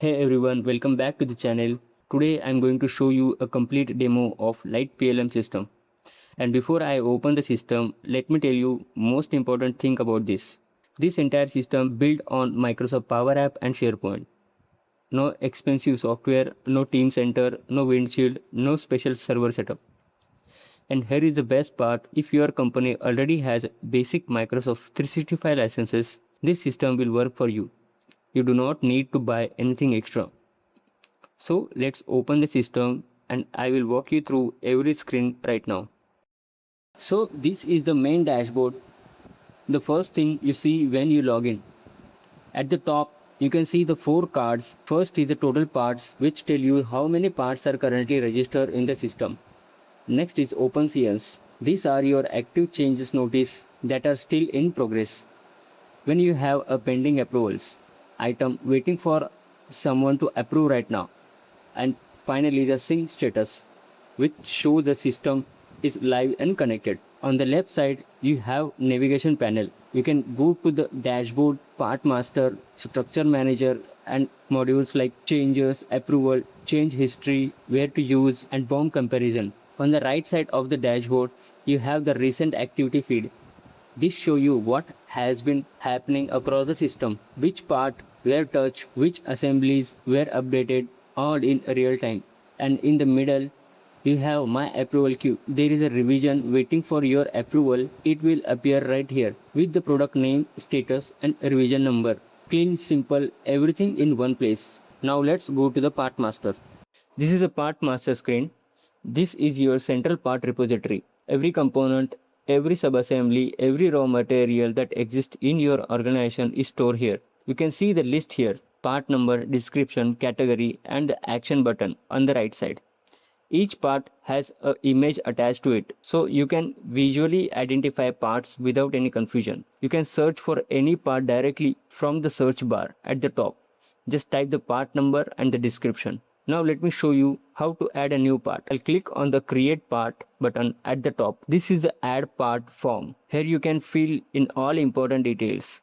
Hey everyone, welcome back to the channel. Today I'm going to show you a complete demo of Lite PLM system. And before I open the system, let me tell you most important thing about this. This entire system built on Microsoft Power App and SharePoint. No expensive software, no Team Center, no windshield, no special server setup. And here is the best part, if your company already has basic Microsoft 365 licenses, this system will work for you. You do not need to buy anything extra. So let's open the system and I will walk you through every screen right now. So this is the main dashboard. The first thing you see when you log in. At the top, you can see the 4 cards. First is the total parts, which tell you how many parts are currently registered in the system. Next is open CNs. These are your active changes notice that are still in progress. When you have a pending approvals item waiting for someone to approve right now. And finally the sync status, which shows the system is live and connected. On the left side you have navigation panel. You can go to the dashboard, part master, structure manager and modules like changes, approval, change history, where to use and BOM comparison. On the right side of the dashboard you have the recent activity feed. This shows you what has been happening across the system, which part were touched, which assemblies were updated, all in real time. And in the middle, you have my approval queue. There is a revision waiting for your approval. It will appear right here with the product name, status and revision number. Clean, simple, everything in one place. Now let's go to the part master. This is a part master screen. This is your central part repository. Every component, every subassembly, every raw material that exists in your organization is stored here. You can see the list here, part number, description, category and the action button on the right side. Each part has an image attached to it, so you can visually identify parts without any confusion. You can search for any part directly from the search bar at the top. Just type the part number and the description. Now let me show you how to add a new part. I'll click on the create part button at the top. This is the add part form. Here you can fill in all important details.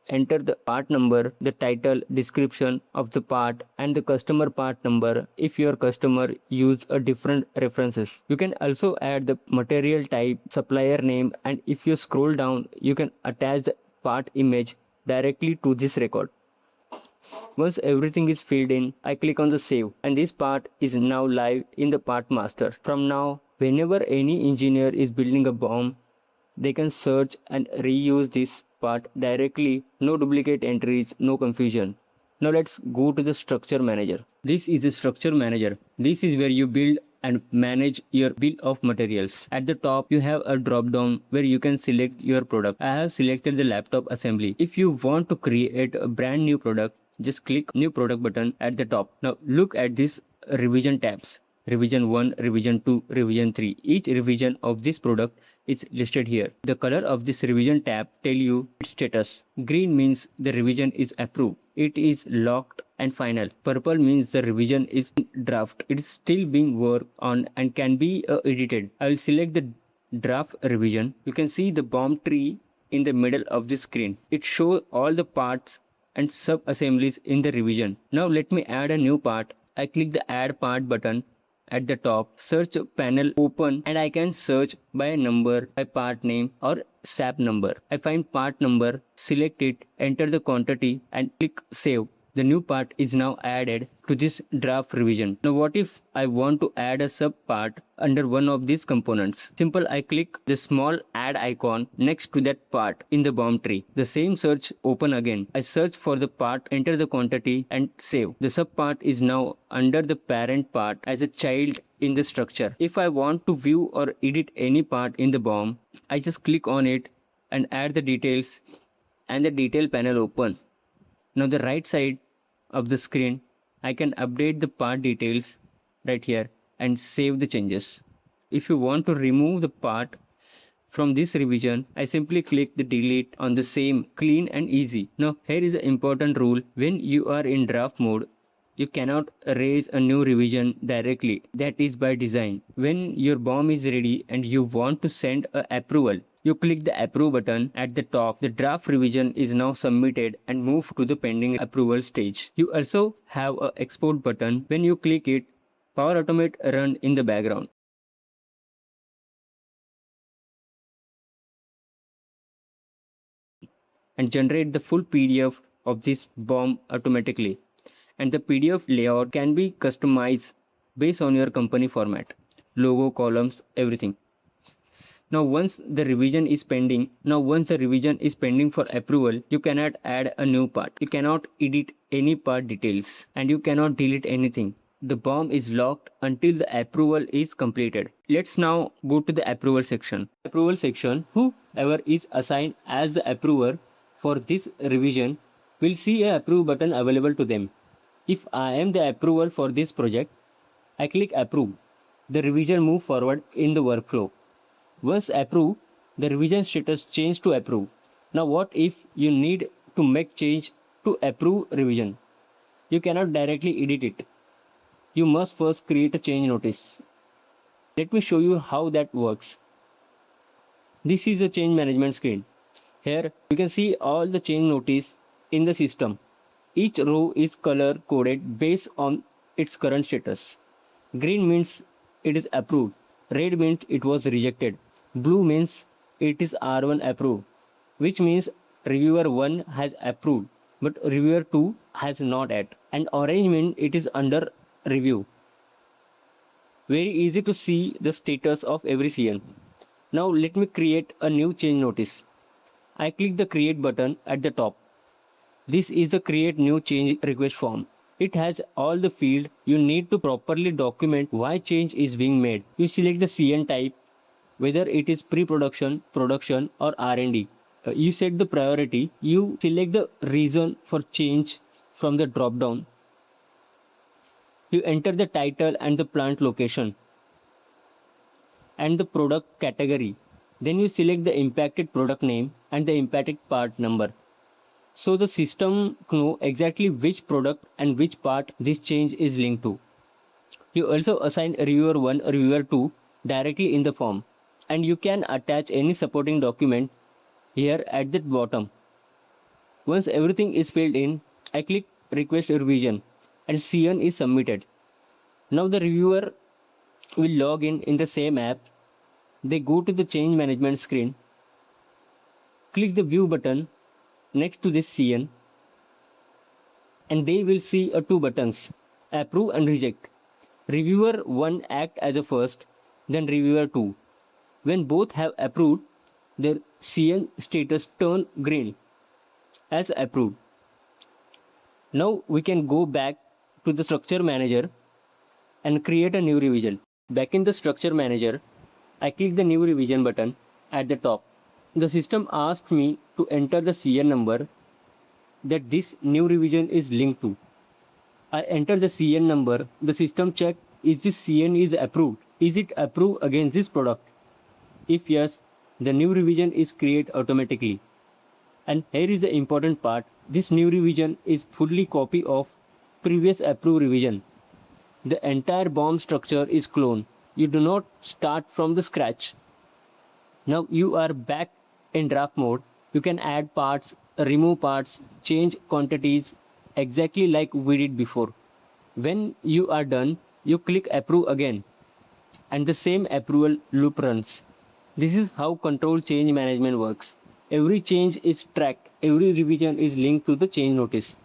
Enter the part number, the title, description of the part and the customer part number if your customer use a different references. You can also add the material type, supplier name and if you scroll down you can attach the part image directly to this record. Once everything is filled in, I click on the save and this part is now live in the part master. From now, whenever any engineer is building a BOM, they can search and reuse this part directly. No duplicate entries, no confusion. Now let's go to the structure manager. This is the structure manager. This is where you build and manage your bill of materials. At the top you have a drop down where you can select your product. I have selected the laptop assembly. If you want to create a brand new product, just click new product button at the top. Now look at this revision tabs. Revision 1, revision 2, revision 3. Each revision of this product is listed here. The color of this revision tab tell you its status. Green means the revision is approved. It is locked and final. Purple means the revision is in draft. It is still being worked on and can be edited. I will select the draft revision. You can see the BOM tree in the middle of the screen. It shows all the parts and sub-assemblies in the revision. Now let me add a new part. I click the add part button at the top, search panel open and I can search by a number, by part name or SAP number. I find part number, select it, enter the quantity and click save. The new part is now added to this draft revision. Now what if I want to add a sub part under one of these components? Simple, I click the small add icon next to that part in the BOM tree. The same search open again. I search for the part, enter the quantity and save. The sub part is now under the parent part as a child in the structure. If I want to view or edit any part in the BOM, I just click on it and add the details and the detail panel open. Now the right side of the screen, I can update the part details right here and save the changes. If you want to remove the part from this revision, I simply click the delete on the same, clean and easy. Now here is an important rule. When you are in draft mode, you cannot raise a new revision directly. That is by design. When your BOM is ready and you want to send an approval, You click the approve button at the top. The draft revision is now submitted and moved to the pending approval stage. You also have a export button. When you click it, Power Automate run in the background and generate the full PDF of this BOM automatically. And the PDF layout can be customized based on your company format, logo, columns, everything. Now once the revision is pending for approval, you cannot add a new part. You cannot edit any part details and you cannot delete anything. The BOM is locked until the approval is completed. Let's now go to the approval section. Approval section, whoever is assigned as the approver for this revision will see a approve button available to them. If I am the approver for this project, I click approve. The revision move forward in the workflow. Once approved, the revision status changed to approve. Now what if you need to make change to approve revision? You cannot directly edit it. You must first create a change notice. Let me show you how that works. This is a change management screen. Here you can see all the change notice in the system. Each row is color coded based on its current status. Green means it is approved. Red means it was rejected. Blue means it is R1 approved, which means reviewer 1 has approved, but reviewer 2 has not yet. And orange means it is under review. Very easy to see the status of every CN. Now let me create a new change notice. I click the create button at the top. This is the create new change request form. It has all the fields you need to properly document why change is being made. You select the CN type, whether it is pre-production, production or R&D. You set the priority. You select the reason for change from the drop down. You enter the title and the plant location and the product category. Then you select the impacted product name and the impacted part number. So the system know exactly which product and which part this change is linked to. You also assign reviewer 1 or reviewer 2 directly in the form, and you can attach any supporting document here at the bottom. Once everything is filled in, I click request revision and CN is submitted. Now the reviewer will log in the same app. They go to the change management screen, click the view button next to this CN, and they will see two buttons, approve and reject. Reviewer 1 act as a first, then reviewer 2. When both have approved, their CN status turn green as approved. Now we can go back to the structure manager and create a new revision. Back in the structure manager, I click the new revision button at the top. The system asked me to enter the CN number that this new revision is linked to. I enter the CN number. The system check is this CN is approved. Is it approved against this product? If yes, the new revision is created automatically. And here is the important part. This new revision is fully copy of previous approved revision. The entire BOM structure is cloned. You do not start from the scratch. Now you are back in draft mode. You can add parts, remove parts, change quantities exactly like we did before. When you are done, you click approve again and the same approval loop runs. This is how control change management works. Every change is tracked, every revision is linked to the change notice.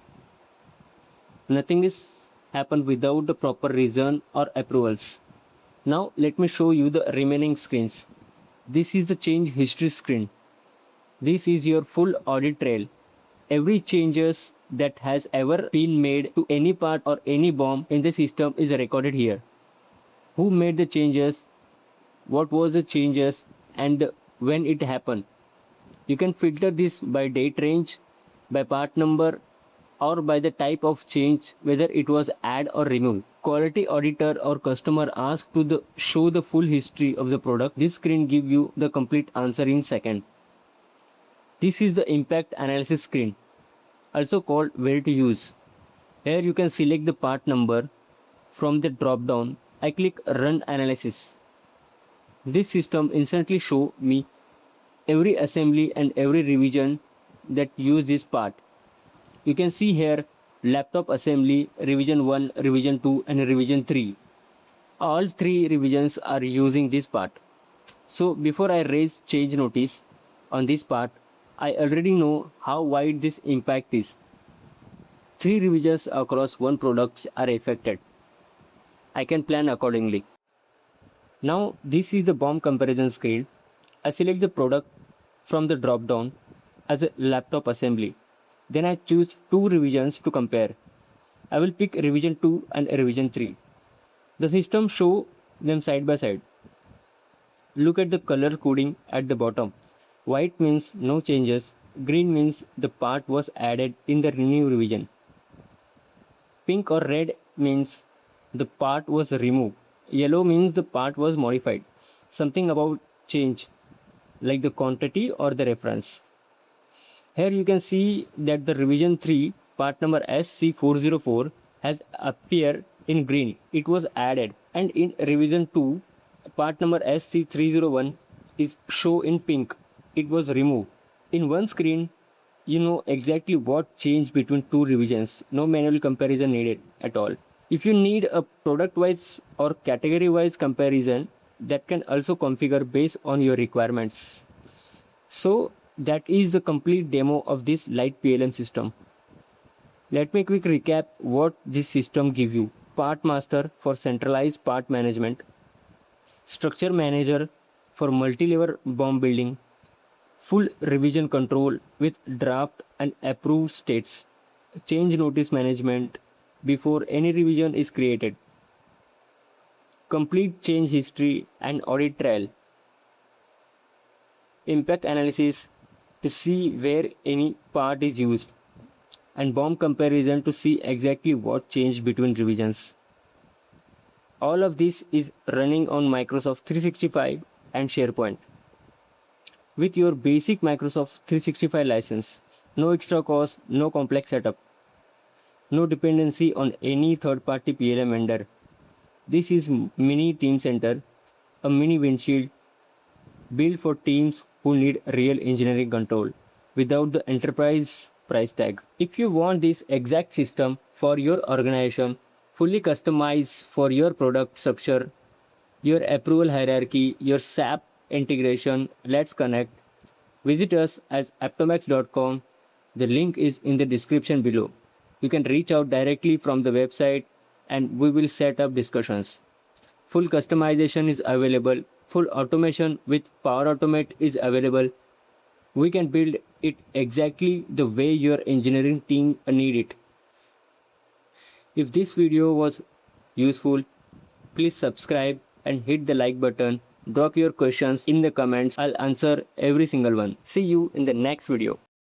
Nothing is happened without the proper reason or approvals. Now let me show you the remaining screens. This is the change history screen. This is your full audit trail. Every changes that has ever been made to any part or any BOM in the system is recorded here. Who made the changes, what was the changes, and when it happened. You can filter this by date range, by part number, or by the type of change, whether it was add or remove. Quality auditor or customer asked to show the full history of the product. This screen gives you the complete answer in second. This is the impact analysis screen, also called where to use. Here you can select the part number from the drop down. I click run analysis. This system instantly show me every assembly and every revision that use this part. You can see here laptop assembly revision 1, revision 2 and revision 3. All three revisions are using this part. So before I raise change notice on this part, I already know how wide this impact is. 3 revisions across one product are affected. I can plan accordingly. Now this is the BOM comparison screen. I select the product from the drop down as a laptop assembly. Then I choose 2 revisions to compare. I will pick revision 2 and revision 3. The system show them side by side. Look at the color coding at the bottom. White means no changes. Green means the part was added in the new revision. Pink or red means the part was removed. Yellow means the part was modified. Something about change, like the quantity or the reference. Here you can see that the revision 3 part number SC404 has appeared in green. It was added. And in revision 2 part number SC301 is shown in pink. It was removed. In one screen you know exactly what changed between 2 revisions. No manual comparison needed at all. If you need a product wise or category wise comparison, that can also configure based on your requirements. So that is the complete demo of this Lite PLM system. Let me quick recap what this system gives you. Part Master for centralized part management, Structure Manager for multi-level BOM building, full revision control with draft and approved states, change notice management before any revision is created, complete change history and audit trail, impact analysis to see where any part is used, and BOM comparison to see exactly what changed between revisions. All of this is running on Microsoft 365 and SharePoint. With your basic Microsoft 365 license, no extra cost, no complex setup, no dependency on any third-party PLM vendor. This is mini Team Center, a mini windshield built for teams who need real engineering control without the enterprise price tag. If you want this exact system for your organization, fully customized for your product structure, your approval hierarchy, your SAP integration, let's connect. Visit us at aptomax.com. The link is in the description below. You can reach out directly from the website and we will set up discussions. Full customization is available. Full automation with Power Automate is available. We can build it exactly the way your engineering team need it. If this video was useful, please subscribe and hit the like button. Drop your questions in the comments. I'll answer every single one. See you in the next video.